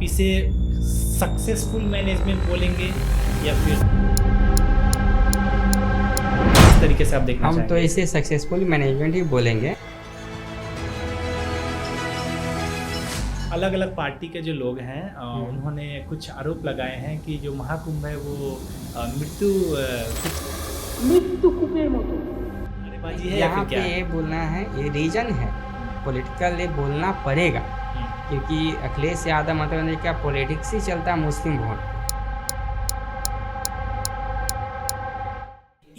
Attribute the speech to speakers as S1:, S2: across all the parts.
S1: इसे successful management बोलेंगे या फिर किस तरीके से आप देखना
S2: हम
S1: चाहेंगे?
S2: तो इसे सक्सेसफुल मैनेजमेंट ही बोलेंगे।
S1: अलग अलग पार्टी के जो लोग हैं उन्होंने कुछ आरोप लगाए हैं कि जो महाकुंभ है वो मृत्यु कुपेर मतो नारेबाजी है या
S2: यहाँ
S1: फिर
S2: पे
S1: क्या है?
S2: ये बोलना है, ये रीजन है पॉलिटिकल, ये बोलना पड़ेगा क्योंकि अखिलेश यादव मतलब क्या पॉलिटिक्स ही चलता है मुस्लिम वोट पे।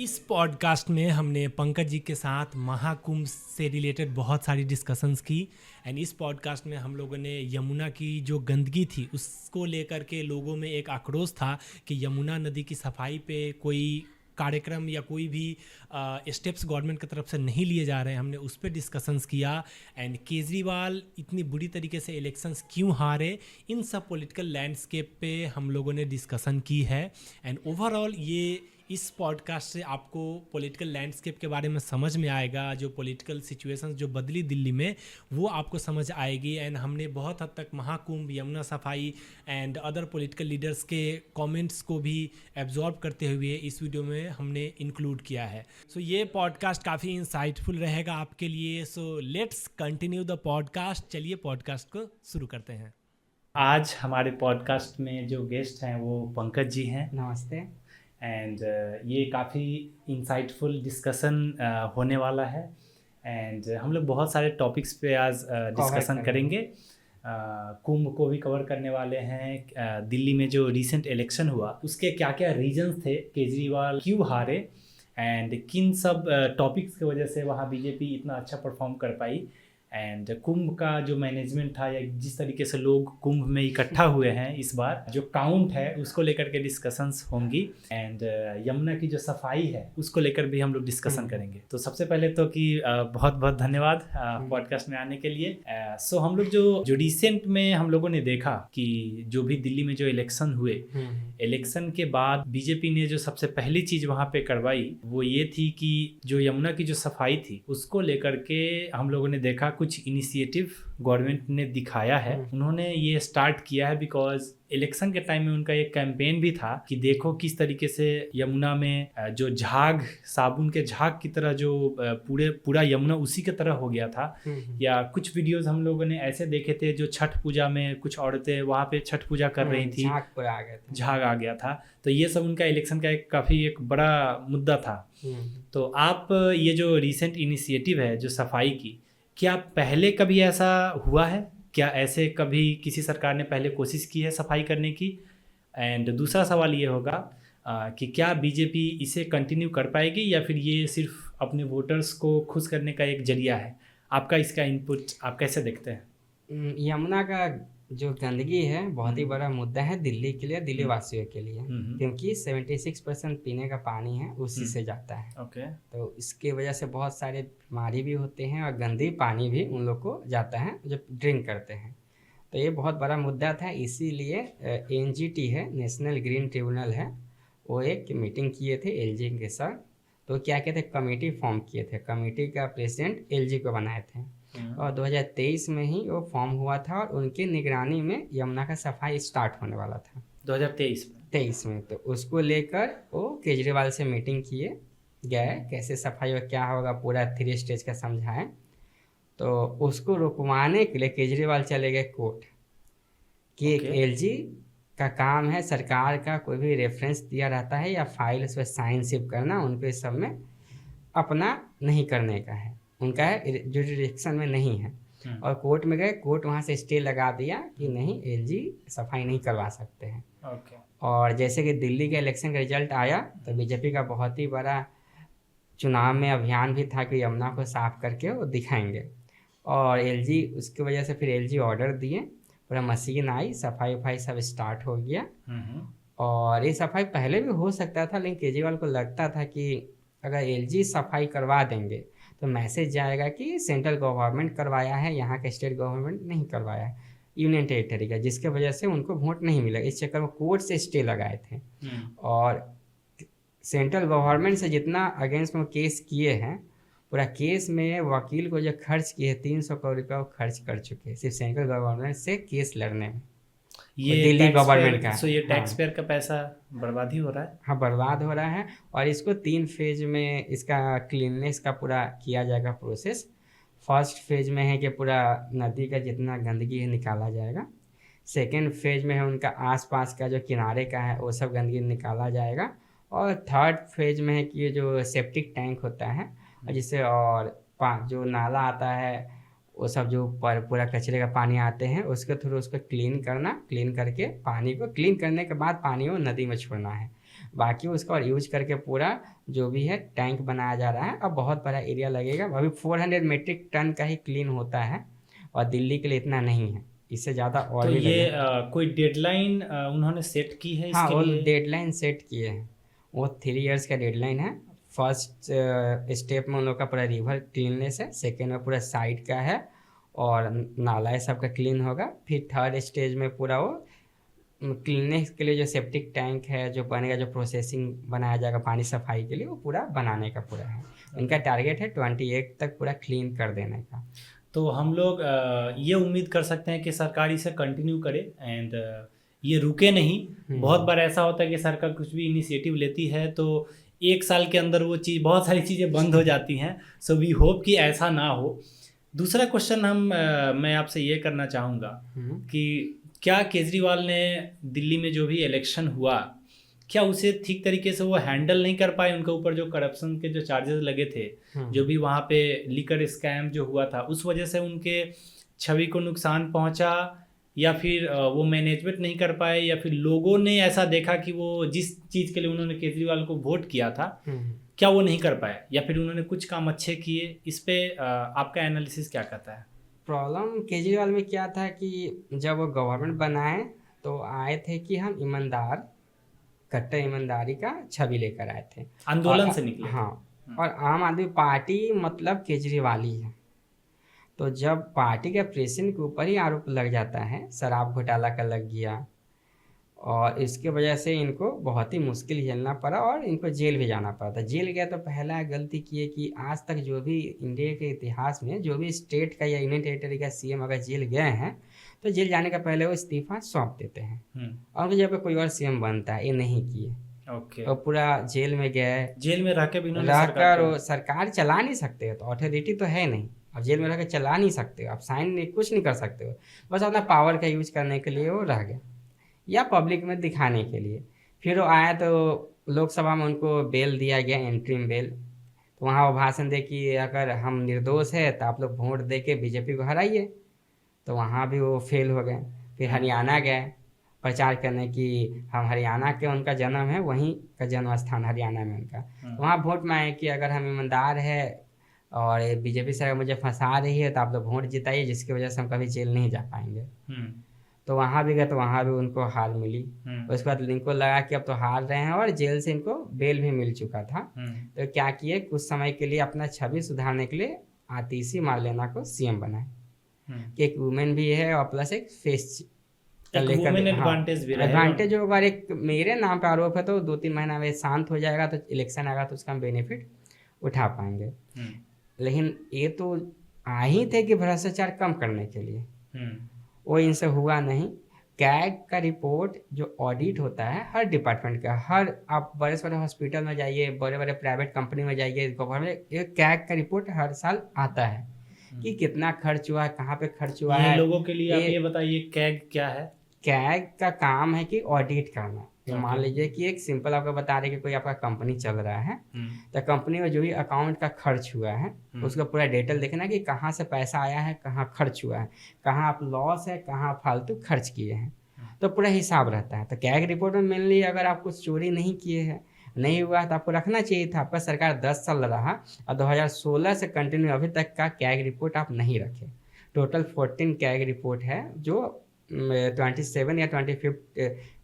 S3: इस पॉडकास्ट में हमने पंकज जी के साथ महाकुंभ से रिलेटेड बहुत सारी डिस्कशंस की एंड इस पॉडकास्ट में हम लोगों ने यमुना की जो गंदगी थी उसको लेकर के लोगों में एक आक्रोश था कि यमुना नदी की सफाई पे कोई कार्यक्रम या कोई भी स्टेप्स गवर्नमेंट की तरफ से नहीं लिए जा रहे हैं। हमने उस पर डिस्कशंस किया एंड केजरीवाल इतनी बुरी तरीके से इलेक्शंस क्यों हारे, इन सब पॉलिटिकल लैंडस्केप पे हम लोगों ने डिस्कशन की है एंड ओवरऑल ये इस पॉडकास्ट से आपको पॉलिटिकल लैंडस्केप के बारे में समझ में आएगा, जो पॉलिटिकल सिचुएशंस जो बदली दिल्ली में वो आपको समझ आएगी एंड हमने बहुत हद तक महाकुंभ, यमुना सफाई एंड अदर पॉलिटिकल लीडर्स के कमेंट्स को भी एब्जॉर्ब करते हुए इस वीडियो में हमने इंक्लूड किया है। सो ये पॉडकास्ट काफ़ी इंसाइटफुल रहेगा आपके लिए। So let's continue the podcast. चलिए पॉडकास्ट को शुरू करते हैं।
S1: आज हमारे पॉडकास्ट में जो गेस्ट हैं वो पंकज जी हैं।
S2: नमस्ते।
S1: एंड ये काफ़ी इंसाइटफुल डिस्कशन होने वाला है एंड हम लोग बहुत सारे टॉपिक्स पे आज डिस्कशन करेंगे। कुंभ को भी कवर करने वाले हैं। दिल्ली में जो रिसेंट इलेक्शन हुआ उसके क्या क्या रीजंस थे, केजरीवाल क्यों हारे एंड किन सब टॉपिक्स की वजह से वहाँ बीजेपी इतना अच्छा परफॉर्म कर पाई एंड कुंभ का जो मैनेजमेंट था या जिस तरीके से लोग कुंभ में इकट्ठा हुए हैं इस बार जो काउंट है उसको लेकर के डिस्कशंस होंगी एंड यमुना की जो सफाई है उसको लेकर भी हम लोग डिस्कशन करेंगे। तो सबसे पहले तो कि बहुत बहुत धन्यवाद पॉडकास्ट में आने के लिए। सो हम लोग जो रिसेंट में हम लोगों ने देखा कि जो भी दिल्ली में जो इलेक्शन हुए, इलेक्शन के बाद बीजेपी ने जो सबसे पहली चीज़ वहाँ पे करवाई वो ये थी कि जो यमुना की जो सफाई थी उसको लेकर के हम लोगों ने देखा कुछ इनिशिएटिव गवर्नमेंट ने दिखाया है। उन्होंने ये स्टार्ट किया है बिकॉज इलेक्शन के टाइम में उनका एक कैंपेन भी था कि देखो किस तरीके से यमुना में जो झाग, साबुन के झाग की तरह जो पूरा यमुना उसी की तरह हो गया था। या कुछ वीडियोस हम लोगों ने ऐसे देखे थे जो छठ पूजा में कुछ औरतें वहाँ पे छठ पूजा कर रही थी, झाग आ गया था। तो ये सब उनका इलेक्शन का काफ़ी एक बड़ा मुद्दा था। तो आप ये जो रिसेंट इनिशिएटिव है जो सफाई की, क्या पहले कभी ऐसा हुआ है? क्या ऐसे कभी किसी सरकार ने पहले कोशिश की है सफाई करने की? एंड दूसरा सवाल ये होगा कि क्या बीजेपी इसे कंटिन्यू कर पाएगी या फिर ये सिर्फ अपने वोटर्स को खुश करने का एक जरिया है? आपका इसका इनपुट आप कैसे देखते हैं?
S2: यमुना का जो गंदगी है बहुत ही बड़ा मुद्दा है दिल्ली के लिए, दिल्ली वासियों के लिए, क्योंकि 76% पीने का पानी है उसी से जाता है।
S1: ओके। तो
S2: इसके वजह से बहुत सारे बीमारी भी होते हैं और गंदी पानी भी उन लोग को जाता है जब ड्रिंक करते हैं। तो ये बहुत बड़ा मुद्दा था, इसीलिए NGT है, नेशनल ग्रीन ट्रिब्यूनल है, वो एक मीटिंग किए थे LG के साथ। तो क्या कहते हैं, कमेटी फॉर्म किए थे, कमेटी का प्रेसिडेंट LG को बनाए थे और 2023 में ही वो फॉर्म हुआ था और उनके निगरानी में यमुना का सफाई स्टार्ट होने वाला था 2023 में। तो उसको लेकर वो केजरीवाल से मीटिंग किए गए, कैसे सफाई और क्या होगा पूरा 3 स्टेज का समझाएं। तो उसको रुकवाने के लिए केजरीवाल चले गए कोर्ट कि LG का काम है, सरकार का कोई भी रेफरेंस दिया रहता है या फाइल उस पर साइन सिप करना, उनको इस सब में अपना नहीं करने का है, उनका है जुरिडिक्शन में नहीं है। और कोर्ट में गए, कोर्ट वहाँ से स्टे लगा दिया कि नहीं, LG सफाई नहीं करवा सकते हैं। और जैसे कि दिल्ली के इलेक्शन का रिजल्ट आया तो बीजेपी का बहुत ही बड़ा चुनाव में अभियान भी था कि यमुना को साफ करके वो दिखाएंगे और LG उसकी वजह से फिर LG ऑर्डर दिए, पूरा मशीन आई, सफाई वफाई सब स्टार्ट हो गया। और ये सफाई पहले भी हो सकता था, लेकिन केजरीवाल को लगता था कि अगर LG सफाई करवा देंगे तो मैसेज जाएगा कि सेंट्रल गवर्नमेंट करवाया है, यहाँ का स्टेट गवर्नमेंट नहीं करवाया है, यूनियन टेरिटरी का, जिसके वजह से उनको वोट नहीं मिला। इस चक्कर में कोर्ट से स्टे लगाए थे और सेंट्रल गवर्नमेंट से जितना अगेंस्ट में केस किए हैं, पूरा केस में वकील को जो खर्च किए 300 करोड़ रुपया वो खर्च कर चुके हैं सिर्फ सेंट्रल गवर्नमेंट से केस लड़ने में।
S1: ये
S2: दिल्ली गवर्नमेंट का।
S1: सो ये
S2: हाँ।
S1: टैक्स पेयर का पैसा बर्बाद ही हो रहा है।
S2: हाँ, बर्बाद हो रहा है। और इसको 3 फेज में इसका क्लीननेस का पूरा किया जाएगा प्रोसेस। फर्स्ट फेज में है कि पूरा नदी का जितना गंदगी है निकाला जाएगा। सेकेंड फेज में है उनका आसपास का जो किनारे का है वो सब गंदगी निकाला जाएगा। और थर्ड फेज में है कि ये जो सेप्टिक टैंक होता है जिससे और जो नाला आता है वो सब जो पूरा कचरे का पानी आते हैं उसके थ्रू उसको क्लीन करना, क्लीन करके पानी को क्लीन करने के बाद पानी को नदी में छोड़ना है। बाकी उसका और यूज करके पूरा जो भी है टैंक बनाया जा रहा है। अब बहुत बड़ा एरिया लगेगा, अभी 400 मीट्रिक टन का ही क्लीन होता है और दिल्ली के लिए इतना नहीं है, इससे ज़्यादा और
S1: तो
S2: भी
S1: ये
S2: लगेगा।
S1: कोई डेडलाइन उन्होंने सेट की है
S2: हाँ,
S1: इसके
S2: वो
S1: लिए?
S2: डेडलाइन सेट किए हैं, वो 3 इयर्स का डेडलाइन है। फर्स्ट स्टेप में उन लोग का पूरा रिवर क्लीननेस है, सेकेंड में पूरा साइड का है और नाला ये सब का क्लीन होगा। फिर थर्ड स्टेज में पूरा वो क्लीननेस के लिए जो सेप्टिक टैंक है जो बनेगा, जो प्रोसेसिंग बनाया जाएगा पानी सफाई के लिए, वो पूरा बनाने का पूरा है। उनका टारगेट है 28 तक पूरा क्लीन कर देने का।
S1: तो हम लोग ये उम्मीद कर सकते हैं कि सरकार इसे कंटिन्यू करे एंड ये रुके नहीं। बहुत बार ऐसा होता है कि सरकार कुछ भी इनिशिएटिव लेती है तो 1 साल के अंदर वो चीज़, बहुत सारी चीज़ें बंद हो जाती हैं। सो वी होप कि ऐसा ना हो। दूसरा क्वेश्चन मैं आपसे ये करना चाहूँगा कि क्या केजरीवाल ने दिल्ली में जो भी इलेक्शन हुआ, क्या उसे ठीक तरीके से वो हैंडल नहीं कर पाए? उनके ऊपर जो करप्शन के जो चार्जेस लगे थे, जो भी वहाँ पे लिकर स्कैम जो हुआ था, उस वजह से उनके छवि को नुकसान पहुँचा, या फिर वो मैनेजमेंट नहीं कर पाए, या फिर लोगों ने ऐसा देखा कि वो जिस चीज़ के लिए उन्होंने केजरीवाल को वोट किया था क्या वो नहीं कर पाए, या फिर उन्होंने कुछ काम अच्छे किए? इस पे आपका एनालिसिस क्या कहता है?
S2: प्रॉब्लम केजरीवाल में क्या था कि जब वो गवर्नमेंट बनाए तो आए थे कि हम ईमानदार, कट्टर ईमानदारी का छवि लेकर आए थे,
S1: आंदोलन से निकले।
S2: हाँ, और आम आदमी पार्टी मतलब केजरीवाल ही है। तो जब पार्टी के प्रेसिडेंट के ऊपर ही आरोप लग जाता है, शराब घोटाला का लग गया, और इसके वजह से इनको बहुत ही मुश्किल झेलना पड़ा और इनको जेल भी जाना पड़ा था। जेल गया तो पहला गलती की है कि आज तक जो भी इंडिया के इतिहास में जो भी स्टेट का या यूनियन टेरिटरी का सीएम अगर जेल गए हैं तो जेल जाने का पहले वो इस्तीफा सौंप देते हैं और उनकी जगह पे कोई और सीएम बनता है। ये नहीं किए,
S1: ओके।
S2: तो पूरा जेल में गए,
S1: जेल में रह के भी इन्होंने
S2: रहकर सरकार चला नहीं सकते हो, तो अथॉरिटी तो है नहीं, अब जेल में रह के चला नहीं सकते हो, आप साइन नहीं, कुछ नहीं कर सकते हो, बस अपना पावर का यूज करने के लिए वो रह गए या पब्लिक में दिखाने के लिए। फिर वो आया तो लोकसभा में उनको बेल दिया गया, एंट्रीम बेल। तो वहाँ वो भाषण दे कि अगर हम निर्दोष है तो आप लोग वोट दे के बीजेपी को हराइए, तो वहाँ भी वो फेल हो गए। फिर हरियाणा गए प्रचार करने की हम हरियाणा के, उनका जन्म है, वहीं का जन्म स्थान हरियाणा में उनका। तो वहाँ वोट में आए कि अगर हम ईमानदार है और बीजेपी से मुझे फंसा रही है तो आप लोग वोट जिताइए, जिसकी वजह से हम कभी जेल नहीं जा पाएंगे। तो वहाँ भी गए तो वहाँ भी उनको हार मिली। उसके बाद इनको लगा कि अब तो हार रहे हैं और जेल से इनको बेल भी मिल चुका था। तो क्या किए, कुछ समय के लिए अपना छवि सुधारने के लिए आतिशी मार्लेना को सीएम बनाए कि एक वुमेन भी है और प्लस एक फेस एडवांटेज होगा। और एक मेरे नाम पे आरोप है तो 2-3 महीना में शांत हो जाएगा, तो इलेक्शन आएगा तो उसका हम बेनिफिट उठा पाएंगे। लेकिन ये तो आ ही थे कि भ्रष्टाचार कम करने के लिए, वो इनसे हुआ नहीं। कैग का रिपोर्ट जो ऑडिट होता है हर डिपार्टमेंट का, हर आप बड़े से बड़े हॉस्पिटल में जाइए, बड़े बड़े प्राइवेट कंपनी में जाइए, गवर्नमेंट, ये कैग का रिपोर्ट हर साल आता है कि कितना खर्च हुआ है, कहाँ पे खर्च हुआ है।
S1: लोगों के लिए आप ये बताइए कैग क्या है?
S2: कैग का काम है कि ऑडिट करना। मान लीजिए कि एक सिंपल आपको बता रहे कि कोई आपका कंपनी चल रहा है, तो कंपनी में जो भी अकाउंट का खर्च हुआ है उसका पूरा डिटेल देखना कि कहाँ से पैसा आया है, कहाँ खर्च हुआ है, कहाँ आप लॉस है, कहाँ फालतू खर्च किए हैं, तो पूरा हिसाब रहता है। तो कैग रिपोर्ट में मेनली अगर आप कुछ चोरी नहीं किए हैं, नहीं हुआ तो आपको रखना चाहिए था। आपका सरकार 10 साल रहा और 2016 से कंटिन्यू अभी तक का कैग रिपोर्ट आप नहीं रखे। टोटल 14 कैग रिपोर्ट है जो 27 या 25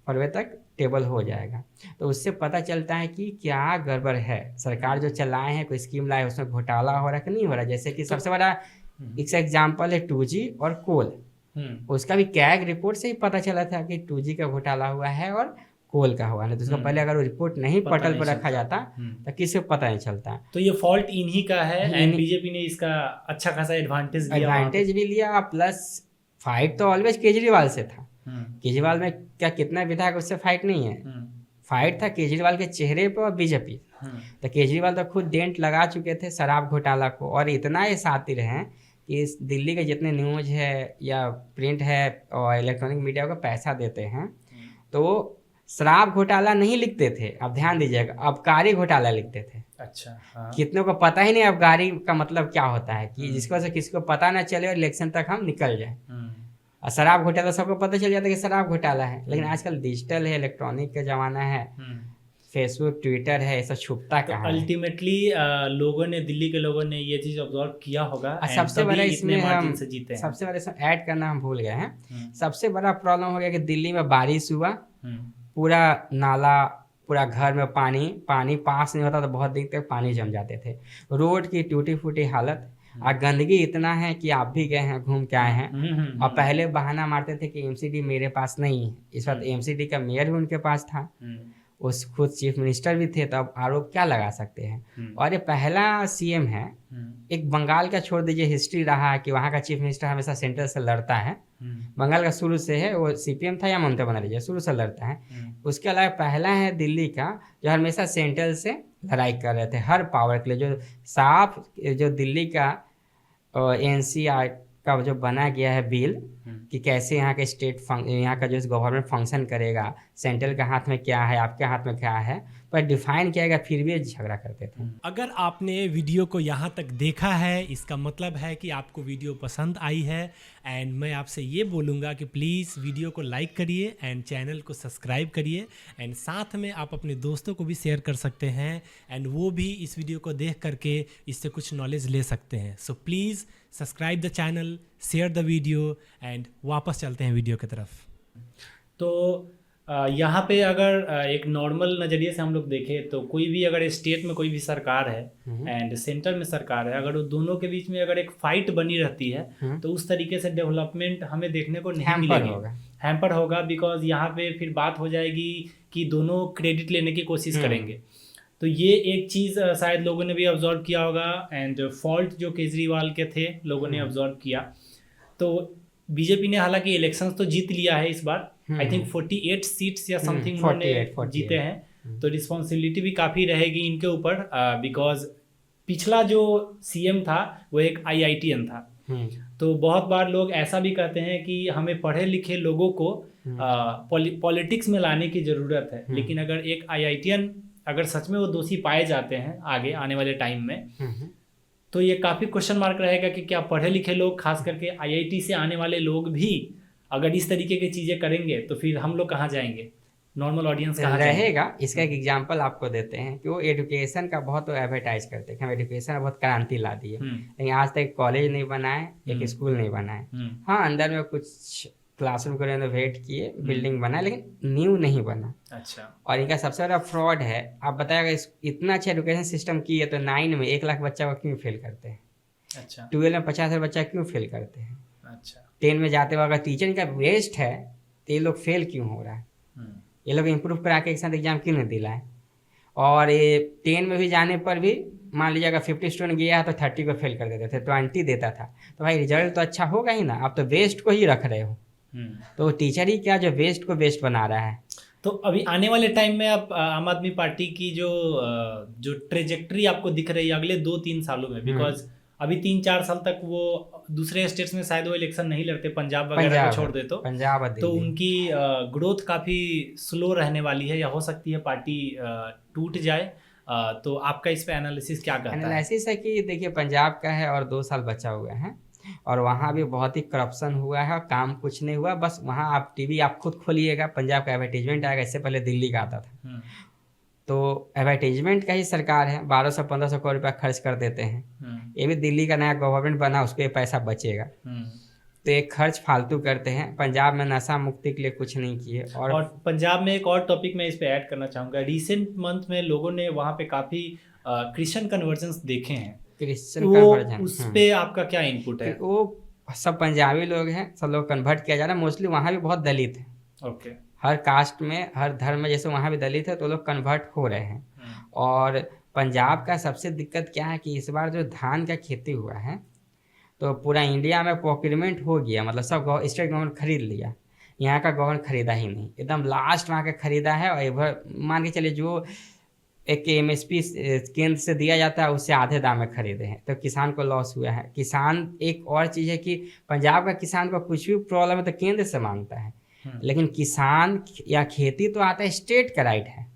S2: फरवरी तक टेबल हो जाएगा। तो उससे पता चलता है कि क्या गड़बड़ है। सरकार जो चलाए हैं, कोई स्कीम लाए, उसमें घोटाला हो रहा है कि नहीं हो रहा। जैसे कि सबसे बड़ा एक एग्जाम्पल है 2G और कोल, उसका भी कैग रिपोर्ट से ही पता चला था कि 2G का घोटाला हुआ है और कोल का हुआ है। तो उसका पहले अगर वो रिपोर्ट नहीं पटल पर रखा जाता तो किसी को पता नहीं चलता।
S1: तो ये फॉल्ट इन्हीं का है एंड बीजेपी ने इसका अच्छा खासा एडवांटेज
S2: भी लिया। प्लस फाइट तो ऑलवेज केजरीवाल से था, केजरीवाल में क्या कितना विधायक उससे फाइट नहीं है, फाइट था केजरीवाल के चेहरे पे और बीजेपी। तो केजरीवाल तो खुद डेंट लगा चुके थे शराब घोटाला को, और इतना ये शातिर हैं कि इस दिल्ली के जितने न्यूज़ है या प्रिंट है और इलेक्ट्रॉनिक मीडिया को पैसा देते हैं, तो वो शराब घोटाला नहीं लिखते थे, अब ध्यान दीजिएगा, आबकारी घोटाला लिखते थे।
S1: अच्छा, हाँ।
S2: कितनों को पता ही नहीं आबकारी का मतलब क्या होता है, कि जिसको से किसी को पता ना चले और इलेक्शन तक हम निकल जाए। और शराब घोटाला सबको पता चल जाता है कि शराब घोटाला है, लेकिन आजकल डिजिटल है, इलेक्ट्रॉनिक का जमाना है, फेसबुक ट्विटर है, ये सब छुपता
S1: तो
S2: कहाँ है।
S1: अल्टीमेटली लोगों ने, दिल्ली के लोगों ने ये चीज ऑब्जर्व किया होगा,
S2: सबसे बड़ा इसमें हम
S1: से जीते हैं।
S2: सबसे बड़ा इसमें ऐड करना हम भूल गए हैं। सबसे बड़ा प्रॉब्लम हो गया कि दिल्ली में बारिश हुआ, पूरा नाला, पूरा घर में पानी पास नहीं होता तो बहुत दिन तक पानी जम जाते थे, रोड की टूटी फूटी हालत, और गंदगी इतना है कि आप भी गए हैं, घूम के आए हैं। और पहले बहाना मारते थे कि एमसीडी मेरे पास नहीं है, इस वक्त एमसीडी का मेयर भी उनके पास था, उस खुद चीफ मिनिस्टर भी थे, तो अब आरोप क्या लगा सकते हैं। और ये पहला सीएम है, एक बंगाल का छोड़ दीजिए, हिस्ट्री रहा है कि वहाँ का चीफ मिनिस्टर हमेशा सेंटर से लड़ता है, बंगाल का शुरू से है, वो सीपीएम था या ममता बनर्जी, शुरू से लड़ता है। उसके अलावा पहला है दिल्ली का जो हमेशा सेंट्रल से लड़ाई कर रहे थे हर पावर के लिए, जो साफ जो दिल्ली का एनसीआर का जो बना गया है बिल कि कैसे यहाँ का यहाँ का जो गवर्नमेंट फंक्शन करेगा, सेंट्रल के हाथ में क्या है, आपके हाथ में क्या है, पर डिफाइन किया गया, फिर भी झगड़ा करते थे।
S3: अगर आपने वीडियो को यहाँ तक देखा है, इसका मतलब है कि आपको वीडियो पसंद आई है। एंड मैं आपसे ये बोलूँगा कि प्लीज़ वीडियो को लाइक करिए एंड चैनल को सब्सक्राइब करिए, एंड साथ में आप अपने दोस्तों को भी शेयर कर सकते हैं, एंड वो भी इस वीडियो को देख करके इससे कुछ नॉलेज ले सकते हैं। So please subscribe the channel, share the video, and वापस चलते हैं वीडियो की तरफ।
S1: तो यहाँ पे अगर एक नॉर्मल नज़रिए से हम लोग देखें तो कोई भी अगर स्टेट में कोई भी सरकार है एंड सेंटर में सरकार है, अगर वो दोनों के बीच में अगर एक फाइट बनी रहती है तो उस तरीके से डेवलपमेंट हमें देखने को नहीं मिलेगी, हैम्पर होगा, बिकॉज यहाँ पे फिर बात हो जाएगी कि दोनों क्रेडिट लेने की कोशिश करेंगे। तो ये एक चीज़ शायद लोगों ने भी ऑब्जर्व किया होगा, एंड फॉल्ट जो केजरीवाल के थे लोगों ने ऑब्जर्व किया। तो बीजेपी ने हालांकि इलेक्शंस तो जीत लिया है इस बार, आई थिंक 48 सीट्स या समथिंग उन्होंने जीते हैं, तो रिस्पॉन्सिबिलिटी भी काफ़ी रहेगी इनके ऊपर, बिकॉज पिछला जो सीएम था वो एक IITian था। तो बहुत बार लोग ऐसा भी कहते हैं कि हमें पढ़े लिखे लोगों को पॉलिटिक्स में लाने की ज़रूरत है, लेकिन अगर एक IITian अगर सच में वो दोषी पाए जाते हैं आगे आने वाले टाइम में, तो ये काफ़ी क्वेश्चन मार्क रहेगा कि क्या पढ़े लिखे लोग, खास करके IIT से आने वाले लोग भी अगर इस तरीके की चीज़ें करेंगे तो फिर हम लोग कहाँ जाएंगे, नॉर्मल ऑडियंस कहाँ
S2: रहेगा। इसका एक एग्जांपल आपको देते हैं कि वो एजुकेशन का बहुत एडवर्टाइज करते हैं कि हम एजुकेशन में बहुत क्रांति ला दी है, लेकिन आज तक कॉलेज नहीं बना है, एक स्कूल नहीं बना है। हाँ, अंदर में कुछ क्लासरूम को रेनोवेट किए, बिल्डिंग बना, लेकिन न्यू नहीं बना।
S1: अच्छा।
S2: और इनका सबसे बड़ा फ्रॉड है, आप बताइएगा इतना अच्छा एजुकेशन सिस्टम की है तो 9 में 1 लाख बच्चा को क्यों फेल करते हैं?
S1: अच्छा।
S2: 12 में 50,000 बच्चा क्यों फेल करते हैं?
S1: अच्छा।
S2: 10 में जाते वक्त अगर टीचर का वेस्ट है तो ये लोग फेल क्यों हो रहा है? ये लोग इम्प्रूव करा के एक साथ एग्जाम क्यों नहीं दिलाए? और ये 10 में भी जाने पर भी मान लीजिए अगर 50 स्टूडेंट गया है तो 30 को फेल कर देते थे, 20 देता था, तो भाई रिजल्ट तो अच्छा होगा ही ना, आप तो वेस्ट को ही रख रहे हो। तो टीचर ही क्या जो वेस्ट को बेस्ट बना रहा है।
S1: तो अभी आने वाले टाइम में आप आम आदमी पार्टी की जो ट्रेजेक्ट्री आपको दिख रही है अगले 2-3 सालों में, बिकॉज अभी 3-4 साल तक वो दूसरे स्टेट्स में शायद वो इलेक्शन नहीं लड़ते, पंजाब वगैरह को छोड़ दे तो उनकी ग्रोथ काफ़ी स्लो रहने वाली है, या हो सकती है पार्टी टूट जाए। तो आपका इस पे एनालिसिस क्या कहता है?
S2: एनालिसिस है कि देखिए पंजाब का है और 2 साल बचा हुआ है, और वहाँ भी बहुत ही करप्शन हुआ है और काम कुछ नहीं हुआ। बस वहाँ आप टीवी आप खुद खोलिएगा, पंजाब का एडवर्टीजमेंट आएगा, इससे पहले दिल्ली का आता था। तो एडवर्टीजमेंट का ही सरकार है, 1200-1500 करोड़ रुपया खर्च कर देते हैं। ये भी दिल्ली का नया गवर्नमेंट बना, उसको ये पैसा बचेगा, तो ये खर्च फालतू करते हैं। पंजाब में नशा मुक्ति के लिए कुछ नहीं किए। और
S1: पंजाब में एक और टॉपिक मैं इस पे ऐड करना चाहूँगा, रिसेंट मंथ में लोगों ने वहाँ पे काफ़ी क्रिश्चियन कन्वर्जन्स देखे हैं,
S2: क्रिश्चियन कन्वर्जन,
S1: उस पे आपका क्या इनपुट है?
S2: वो सब पंजाबी लोग हैं, सब लोग कन्वर्ट किया जा रहा है। मोस्टली वहाँ भी बहुत दलित है।
S1: ओके।
S2: हर कास्ट में, हर धर्म में, जैसे वहाँ भी दलित है तो लोग कन्वर्ट हो रहे हैं। और पंजाब का सबसे दिक्कत क्या है कि इस बार जो धान का खेती हुआ है तो पूरा इंडिया में प्रोक्योरमेंट हो गया, मतलब सब स्टेट गवर्नमेंट खरीद लिया। यहाँ का गवर्नमेंट खरीदा ही नहीं, एकदम लास्ट वहाँ का खरीदा है। और इधर मान के चलिए जो एक MSP केंद्र से दिया जाता है उससे आधे दाम में खरीदे हैं, तो किसान को लॉस हुआ है। किसान, एक और चीज़ है कि पंजाब का किसान को कुछ भी प्रॉब्लम है तो केंद्र से मांगता है, लेकिन किसान या खेती तो आता है स्टेट का राइट है।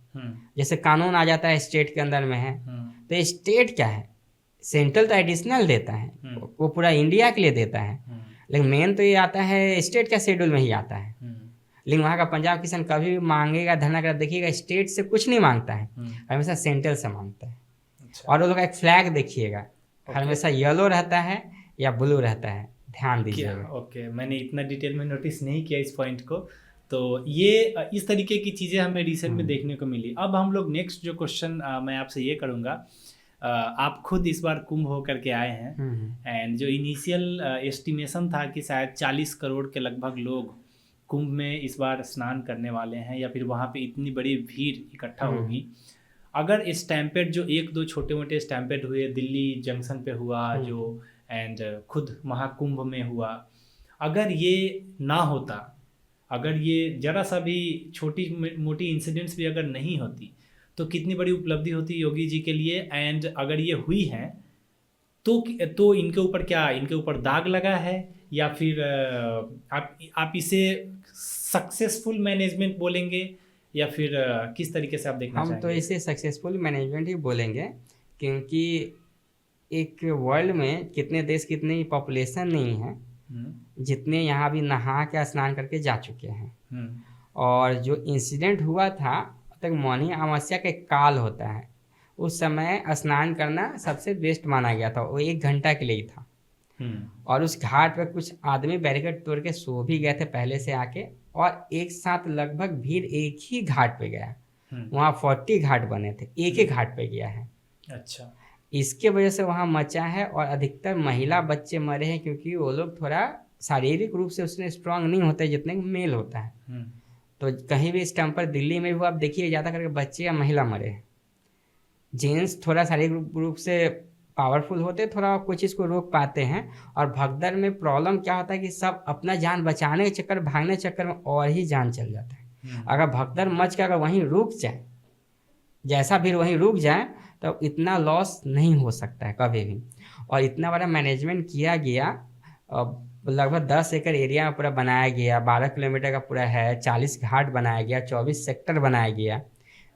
S2: जैसे कानून आ जाता है स्टेट के अंदर में है, तो स्टेट क्या है, सेंट्रल तो एडिशनल देता है, वो पूरा इंडिया के लिए देता है, लेकिन मेन तो ये आता है स्टेट का शेड्यूल में ही आता है। लेकिन वहाँ का पंजाब किसान कभी भी मांगेगा, धरना कर देखिएगा, स्टेट से कुछ नहीं मांगता है, हमेशा सेंट्रल से मांगता है।
S1: अच्छा।
S2: और वो लोग का एक फ्लैग देखिएगा, हमेशा येलो रहता है या ब्लू रहता है, ध्यान दीजिएगा।
S1: ओके, मैंने इतना डिटेल में नोटिस नहीं किया इस पॉइंट को। तो ये इस तरीके की चीज़ें हमें रिसेंट में देखने को मिली। अब हम लोग नेक्स्ट जो क्वेश्चन मैं आपसे ये करूँगा, आप खुद इस बार कुंभ होकर के आए हैं, एंड जो इनिशियल एस्टिमेशन था कि शायद 40 करोड़ के लगभग लोग कुंभ में इस बार स्नान करने वाले हैं, या फिर वहाँ पे इतनी बड़ी भीड़ इकट्ठा होगी। अगर स्टैम्पेड जो 1-2 छोटे मोटे स्टैम्पेड हुए, दिल्ली जंक्शन पे हुआ जो, एंड खुद महाकुंभ में हुआ, अगर ये ना होता, अगर ये जरा सा भी छोटी मोटी इंसिडेंट्स भी अगर नहीं होती, तो कितनी बड़ी उपलब्धि होती योगी जी के लिए। एंड अगर ये हुई है तो इनके ऊपर क्या, इनके ऊपर दाग लगा है, या फिर आप इसे सक्सेसफुल मैनेजमेंट बोलेंगे, या फिर किस तरीके से आप देखना चाहेंगे?
S2: हम तो इसे सक्सेसफुल मैनेजमेंट ही बोलेंगे, क्योंकि एक वर्ल्ड में कितने देश, कितनी पॉपुलेशन नहीं है जितने यहाँ भी नहा के स्नान करके जा चुके हैं। और जो इंसिडेंट हुआ था तक मौनी अमावस्या का एक काल होता है, उस समय स्नान करना सबसे बेस्ट माना गया था, वो 1 घंटा के लिए ही था। और उस घाट पर कुछ आदमी बैरिकेड तोड़ के सो भी गए थे पहले से आके, और एक साथ लगभग भीड़ एक ही घाट पे गया। वहाँ 40 घाट बने थे, एक ही घाट पे गया है।
S1: अच्छा,
S2: इसके वजह से वहाँ मचा है, और अधिकतर महिला बच्चे मरे हैं, क्योंकि वो लोग थोड़ा शारीरिक रूप से उसने स्ट्रांग नहीं होते जितने मेल होता है। तो कहीं भी स्टैम्पर दिल्ली में भी आप देखिए, ज़्यादा करके बच्चे या महिला मरे हैं। जेंट्स थोड़ा शारीरिक रूप से पावरफुल होते, थोड़ा कुछ चीज़ को रोक पाते हैं। और भगदड़ में प्रॉब्लम क्या होता है कि सब अपना जान बचाने के चक्कर, भागने के चक्कर में और ही जान चल जाता है। अगर भगदड़ मच के अगर वहीं रुक जाए, जैसा भी वहीं रुक जाए, तो इतना लॉस नहीं हो सकता है कभी भी। और इतना बड़ा मैनेजमेंट किया गया, लगभग 10 एकड़ एरिया में पूरा बनाया गया, 12 किलोमीटर का पूरा है, 40 घाट बनाया गया, 24 सेक्टर बनाया गया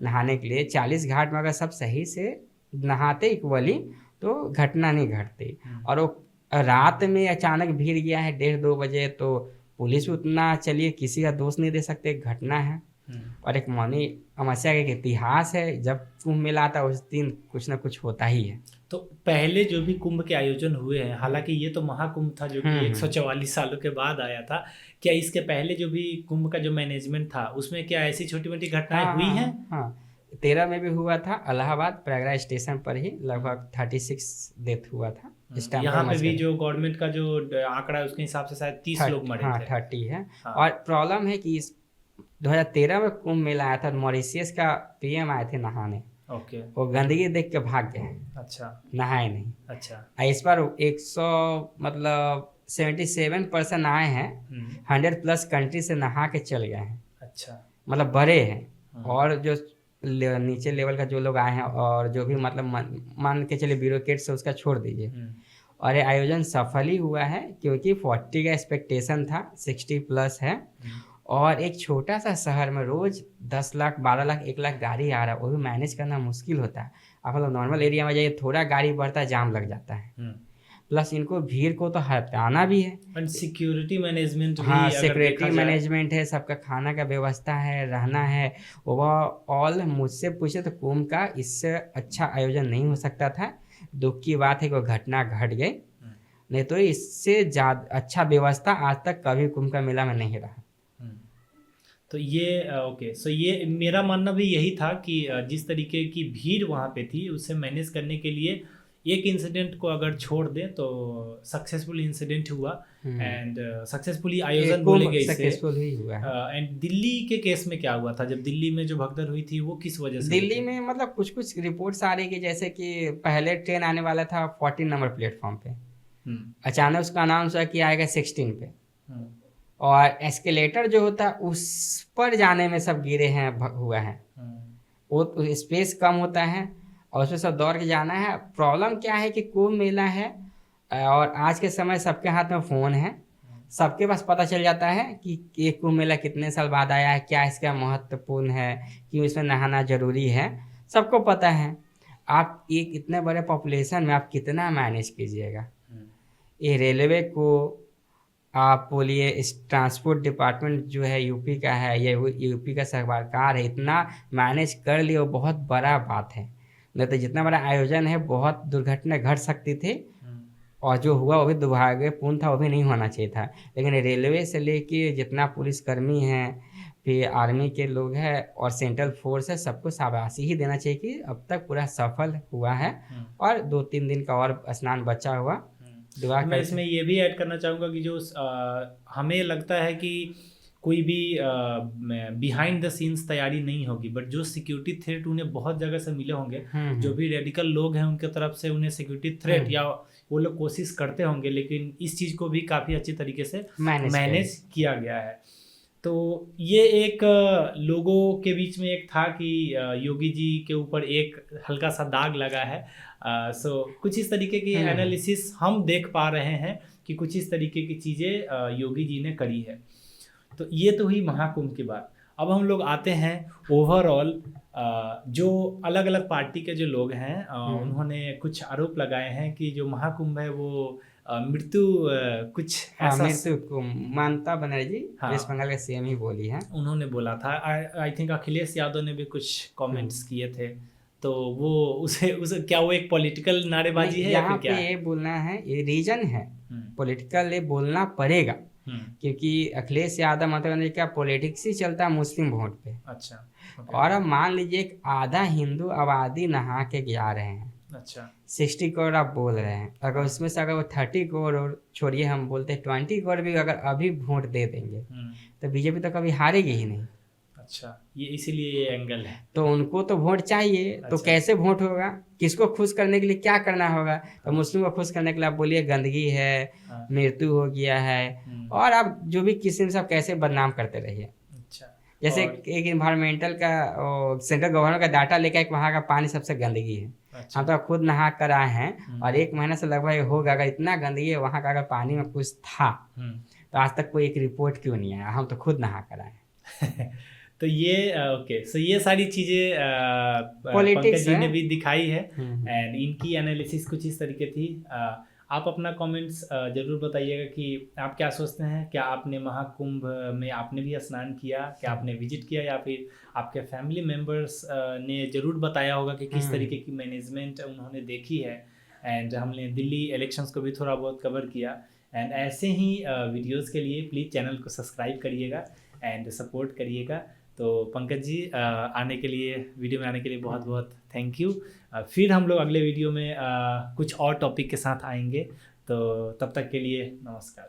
S2: नहाने के लिए। 40 घाट में अगर सब सही से नहाते इक्वली तो घटना नहीं घटती। और वो रात में अचानक भीड़ गया है 1:30-2 बजे, तो पुलिस उतना, चलिए किसी का दोष नहीं दे सकते, घटना है। और एक मौनी अमावस्या का एक इतिहास है, जब कुंभ मेला आता है उस दिन कुछ ना कुछ होता ही है।
S1: तो पहले जो भी कुंभ के आयोजन हुए हैं, हालांकि ये तो महाकुंभ था जो कि 144 सालों के बाद आया था, क्या इसके पहले जो भी कुंभ का जो मैनेजमेंट था उसमें क्या ऐसी छोटी मोटी घटनाएं हुई हैं?
S2: हाँ, 13 में भी हुआ था, इलाहाबाद प्रयागराज स्टेशन पर ही लगभग 36 डेथ हुआ था।
S1: यहाँ पे भी जो गवर्नमेंट का जो आंकड़ा है उसके हिसाब से शायद 30 लोग मरे थे।
S2: 30 है। और प्रॉब्लम है कि 2013 में कुंभ मेला आया था, मॉरिशियस का PM आए थे नहाने।
S1: ओके।
S2: वो गंदगी देख के भाग गए।
S1: अच्छा।
S2: नहाए नहीं।
S1: अच्छा।
S2: इस बार 77% आए हैं, 100+ कंट्री से नहा के चल गए हैं।
S1: अच्छा,
S2: मतलब बड़े हैं। और जो नीचे लेवल का जो लोग आए हैं, और जो भी मतलब मान के चलिए ब्यूरोक्रेट से उसका छोड़ दीजिए। और ये आयोजन सफल ही हुआ है, क्योंकि 40 का एक्सपेक्टेशन था, 60+ है। और एक छोटा सा शहर में रोज 10 लाख 12 लाख 1 लाख गाड़ी आ रहा है, वो भी मैनेज करना मुश्किल होता है। आप मतलब नॉर्मल एरिया में जाइए, थोड़ा गाड़ी बढ़ता है, जाम लग जाता है। प्लस इनको भीड़ को तो हटाना भी है,
S1: सिक्योरिटी मैनेजमेंट भी,
S2: हाँ सिक्योरिटी मैनेजमेंट है, सबका खाना का व्यवस्था है, रहना है। ओवरऑल मुझसे पूछे तो कुंभ का इससे अच्छा आयोजन नहीं हो सकता था। दुख की बात है कि वो घटना घट गई, नहीं तो इससे ज़्यादा अच्छा व्यवस्था आज तक कभी कुंभ का मेला में नहीं रहा।
S1: तो ये ओके, सो ये मेरा मानना भी यही था कि जिस तरीके की भीड़ वहाँ पे थी उसे मैनेज करने के लिए एक इंसिडेंट को अगर छोड़ दें तो सक्सेसफुल इंसिडेंट हुआ, एंड सक्सेसफुली आयोजन बोलेंगे इसे,
S2: सक्सेसफुल ही हुआ है।
S1: एंड दिल्ली के केस में क्या हुआ था, जब दिल्ली में जो भगदड़ हुई थी वो किस वजह से?
S2: दिल्ली में मतलब कुछ कुछ रिपोर्ट्स आ रही कि जैसे कि पहले ट्रेन आने वाला था 14 नंबर प्लेटफॉर्म पे, अचानक उसका अनाउंस हुआ कि आएगा 16 पे, और एस्केलेटर जो होता है उस पर जाने में सब गिरे हैं हुआ है। वो स्पेस कम होता है और उसमें सब दौड़ के जाना है। प्रॉब्लम क्या है कि कुंभ मेला है और आज के समय सबके हाथ में फ़ोन है, सबके पास पता चल जाता है कि ये कुंभ मेला कितने साल बाद आया है, क्या इसका महत्वपूर्ण है, क्यों इसमें नहाना जरूरी है, सबको पता है। आप एक इतने बड़े पॉपुलेशन में आप कितना मैनेज कीजिएगा। ये रेलवे को आप बोलिए, इस ट्रांसपोर्ट डिपार्टमेंट जो है यूपी का है, ये यूपी का सरकार है, इतना मैनेज कर लिया वो बहुत बड़ा बात है। नहीं तो जितना बड़ा आयोजन है बहुत दुर्घटना घट सकती थी और जो हुआ वो भी दुर्भाग्यपूर्ण था, वो भी नहीं होना चाहिए था। लेकिन रेलवे से लेके जितना पुलिसकर्मी हैं, फिर आर्मी के लोग हैं और सेंट्रल फोर्स है, सबको शाबाशी ही देना चाहिए कि अब तक पूरा सफल हुआ है। और 2-3 दिन का और स्नान बचा हुआ।
S1: तो मैं इसमें ये भी ऐड करना चाहूँगा कि जो हमें लगता है कि कोई भी बिहाइंड द सीन्स तैयारी नहीं होगी, बट जो सिक्योरिटी थ्रेट उन्हें बहुत जगह से मिले होंगे, जो भी रेडिकल लोग हैं उनके तरफ से उन्हें सिक्योरिटी थ्रेट या वो लोग कोशिश करते होंगे, लेकिन इस चीज़ को भी काफ़ी अच्छी तरीके से मैनेज किया गया है। तो ये एक लोगों के बीच में एक था कि योगी जी के ऊपर एक हल्का सा दाग लगा है। सो कुछ इस तरीके की एनालिसिस हम देख पा रहे हैं कि कुछ इस तरीके की चीज़ें योगी जी ने करी है। तो ये तो हुई महाकुंभ की बात। अब हम लोग आते हैं ओवरऑल जो अलग अलग पार्टी के जो लोग हैं उन्होंने कुछ आरोप लगाए हैं कि जो महाकुंभ है वो मृत्यु कुछ ऐसा
S2: मृत्यु को ममता बनर्जी वेस्ट बंगाल के सीएम ही बोली है,
S1: उन्होंने बोला था। आई थिंक अखिलेश यादव ने भी कुछ कमेंट्स किए थे। तो वो उसे क्या वो एक पॉलिटिकल नारेबाजी है या फिर क्या?
S2: ये बोलना है, ये रीजन है पॉलिटिकल, ये बोलना पड़ेगा क्योंकि अखिलेश यादव ममता बनर्जी का पॉलिटिक्स ही चलता है मुस्लिम वोट पे।
S1: अच्छा।
S2: और अब मान लीजिए एक आधा हिंदू आबादी नहा के जा रहे हैं,
S1: अच्छा
S2: 60 करोड़ आप बोल रहे हैं, अगर उसमें से अगर वो 30 करोड़ और छोड़िए हम बोलते हैं 20 करोड़ भी अगर अभी वोट दे देंगे तो बीजेपी तो कभी हारेगी ही नहीं।
S1: अच्छा, ये इसीलिए ये एंगल है।
S2: तो उनको तो वोट चाहिए। अच्छा। तो कैसे वोट होगा, किसको खुश करने के लिए क्या करना होगा? तो मुस्लिम को खुश करने के लिए आप बोलिए गंदगी है, मृत्यु हो गया है, और आप जो भी किस्म से आप कैसे बदनाम करते रहिए। जैसे एक इन्वायरमेंटल का सेंट्रल गवर्नमेंट का डाटा लेकर एक वहाँ का पानी सबसे गंदगी है। अच्छा। हम तो खुद नहा कर आए हैं और 1 महीना से लगभग होगा, अगर इतना गंदगी है वहाँ का अगर पानी में कुछ था तो आज तक कोई एक रिपोर्ट क्यों नहीं आया? हम तो खुद नहा कर आए।
S1: तो ये ओके, सो ये सारी चीज़ें पंकज जी ने भी दिखाई है एंड इनकी एनालिसिस कुछ इस तरीके थी। आप अपना कमेंट्स ज़रूर बताइएगा कि आप क्या सोचते हैं। क्या आपने महाकुंभ में आपने भी स्नान किया, क्या आपने विजिट किया, या फिर आपके फैमिली मेम्बर्स ने ज़रूर बताया होगा कि किस तरीके की मैनेजमेंट उन्होंने देखी है। एंड हमने दिल्ली इलेक्शंस को भी थोड़ा बहुत कवर किया। एंड ऐसे ही वीडियोज़ के लिए प्लीज़ चैनल को सब्सक्राइब करिएगा एंड सपोर्ट करिएगा। तो पंकज जी आने के लिए, वीडियो में आने के लिए बहुत बहुत थैंक यू। फिर हम लोग अगले वीडियो में कुछ और टॉपिक के साथ आएंगे। तो तब तक के लिए नमस्कार।